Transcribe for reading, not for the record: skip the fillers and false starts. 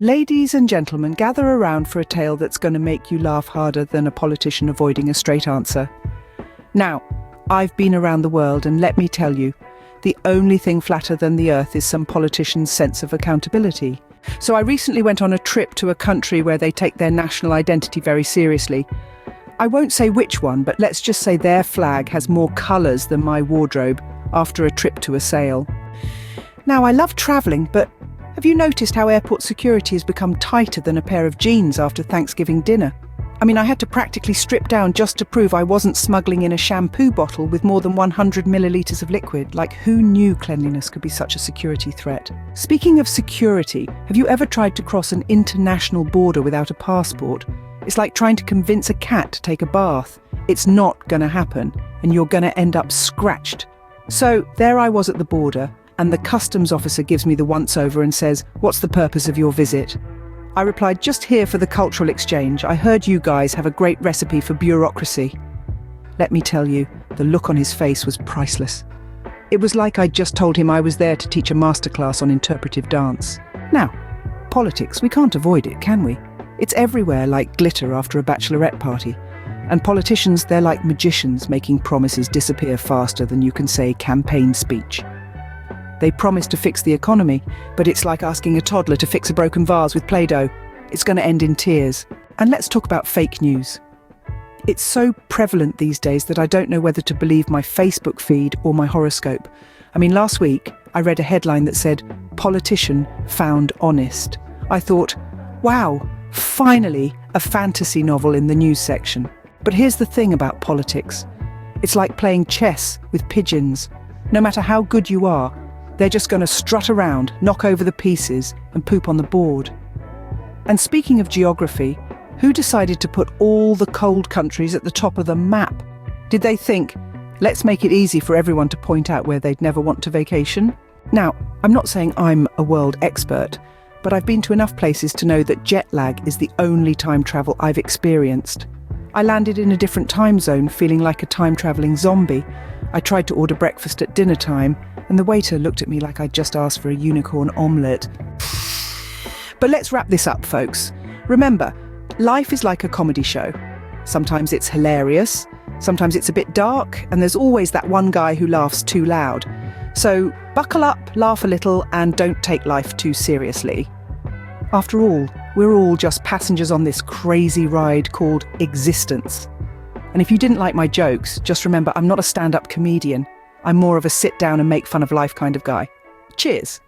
Ladies and gentlemen, gather around for a tale that's going to make you laugh harder than a politician avoiding a straight answer. Now, I've been around the world, and let me tell you, the only thing flatter than the earth is some politician's sense of accountability. So I recently went on a trip to a country where they take their national identity very seriously. I won't say which one, but let's just say their flag has more colours than my wardrobe after a trip to a sale. Now, I love travelling, but have you noticed how airport security has become tighter than a pair of jeans after Thanksgiving dinner? I mean, I had to practically strip down just to prove I wasn't smuggling in a shampoo bottle with more than 100 millilitres of liquid. Like, who knew cleanliness could be such a security threat? Speaking of security, have you ever tried to cross an international border without a passport? It's like trying to convince a cat to take a bath. It's not going to happen, and you're going to end up scratched. So there I was at the border, and the customs officer gives me the once-over and says, "What's the purpose of your visit?" I replied, "Just here for the cultural exchange. I heard you guys have a great recipe for bureaucracy." Let me tell you, the look on his face was priceless. It was like I'd just told him I was there to teach a masterclass on interpretive dance. Now, politics, we can't avoid it, can we? It's everywhere like glitter after a bachelorette party. And politicians, they're like magicians making promises disappear faster than you can say campaign speech. They promise to fix the economy, but it's like asking a toddler to fix a broken vase with Play-Doh. It's going to end in tears. And let's talk about fake news. It's so prevalent these days that I don't know whether to believe my Facebook feed or my horoscope. I mean, last week, I read a headline that said, "Politician found honest." I thought, wow, finally a fantasy novel in the news section. But here's the thing about politics. It's like playing chess with pigeons. No matter how good you are, they're just going to strut around, knock over the pieces, and poop on the board. And speaking of geography, who decided to put all the cold countries at the top of the map? Did they think, let's make it easy for everyone to point out where they'd never want to vacation? Now, I'm not saying I'm a world expert, but I've been to enough places to know that jet lag is the only time travel I've experienced. I landed in a different time zone, feeling like a time-travelling zombie. I tried to order breakfast at dinner time, and the waiter looked at me like I'd just asked for a unicorn omelette. But let's wrap this up, folks. Remember, life is like a comedy show. Sometimes it's hilarious, sometimes it's a bit dark, and there's always that one guy who laughs too loud. So buckle up, laugh a little, and don't take life too seriously. After all, we're all just passengers on this crazy ride called existence. And if you didn't like my jokes, just remember I'm not a stand-up comedian. I'm more of a sit down and make fun of life kind of guy. Cheers.